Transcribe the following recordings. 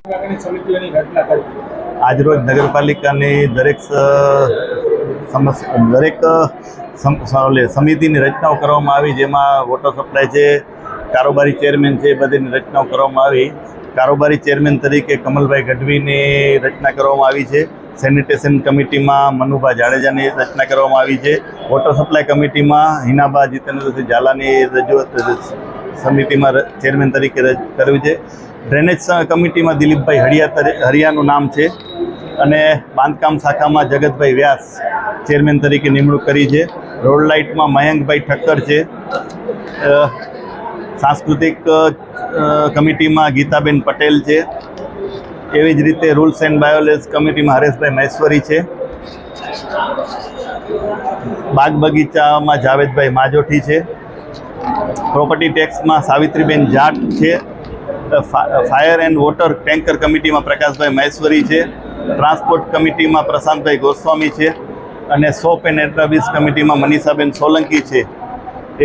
સમિતિઓની રચના કરી? આજરોજ નગરપાલિકાની દરેક સમિતિની રચનાઓ કરવામાં આવી, જેમાં વોટર સપ્લાય છે, કારોબારી ચેરમેન છે, એ બધીની રચનાઓ કરવામાં આવી. કારોબારી ચેરમેન તરીકે કમલભાઈ ગઢવીની રચના કરવામાં આવી છે. સેનિટેશન કમિટીમાં મનુભા જાડેજાની રચના કરવામાં આવી છે. વોટર સપ્લાય કમિટીમાં હિનાબા જીતેન્દ્રસિંહ ઝાલાની રજૂઆત સમિતિમાં ચેરમેન તરીકે કર્યું છે. ડ્રેનેજ કમિટીમાં દિલીપભાઈ હરિયાનું નામ છે અને બાંધકામ શાખામાં જગતભાઈ વ્યાસ ચેરમેન તરીકે નિમણૂક કરી છે. રોડ લાઇટમાં મયંકભાઈ ઠક્કર છે. સાંસ્કૃતિક કમિટીમાં ગીતાબેન પટેલ છે. એવી જ રીતે રૂલ્સ એન્ડ બાયોલેજ કમિટીમાં હરેશભાઈ મહેશ્વરી છે. બાગ બગીચામાં જાવેદભાઈ માજોઠી છે. પ્રોપર્ટી ટેક્સમાં સાવિત્રીબેન જાટ છે. ફાયર એન્ડ વોટર ટેન્કર કમિટીમાં પ્રકાશભાઈ મહેશ્વરી છે. ટ્રાન્સપોર્ટ કમિટીમાં પ્રશાંતભાઈ ગોસ્વામી છે અને સોપ એન્ડ એન્ટરપ્રાઇઝ કમિટીમાં મનીષાબેન સોલંકી છે.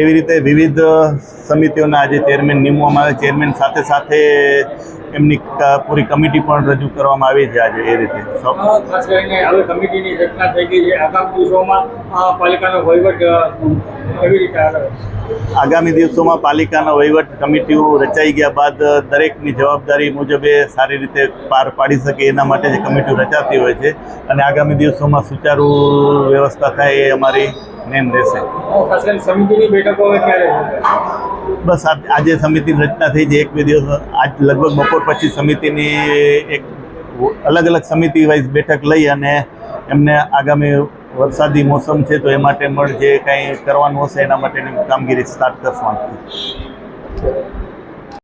એવી રીતે વિવિધ સમિતિઓના આજે ચેરમેન નીમવામાં આવે. ચેરમેન સાથે સાથે એમની પૂરી કમિટી પણ રજૂ કરવામાં આવી છે આજે. એ રીતે ખાસ કરીને હવે કમિટીની રચના થઈ ગઈ છે. આગામી દિવસોમાં પાલિકાનો વહીવટ કેવી રીતે આગળ? આગામી દિવસોમાં પાલિકાનો વહીવટ કમિટીઓ રચાઈ ગયા બાદ દરેકની જવાબદારી મુજબ એ સારી રીતે પાર પાડી શકે એના માટે જે કમિટીઓ રચાતી હોય છે અને આગામી દિવસોમાં સુચારુ વ્યવસ્થા થાય એ અમારી નેમ રહેશે. ખાસ કરીને સમિતિની બેઠકો હવે ક્યારે? બસ આજે સમિતિની રચના થઈ છે. 1-2 દિવસ આજ લગભગ બપોર પછી સમિતિની એક અલગ અલગ સમિતિ વાઇઝ બેઠક લઈ અને એમને આગામી વરસાદી મોસમ છે તો એ માટે જે કંઈ કરવાનું હશે એના માટેની કામગીરી સ્ટાર્ટ કરશું આજથી.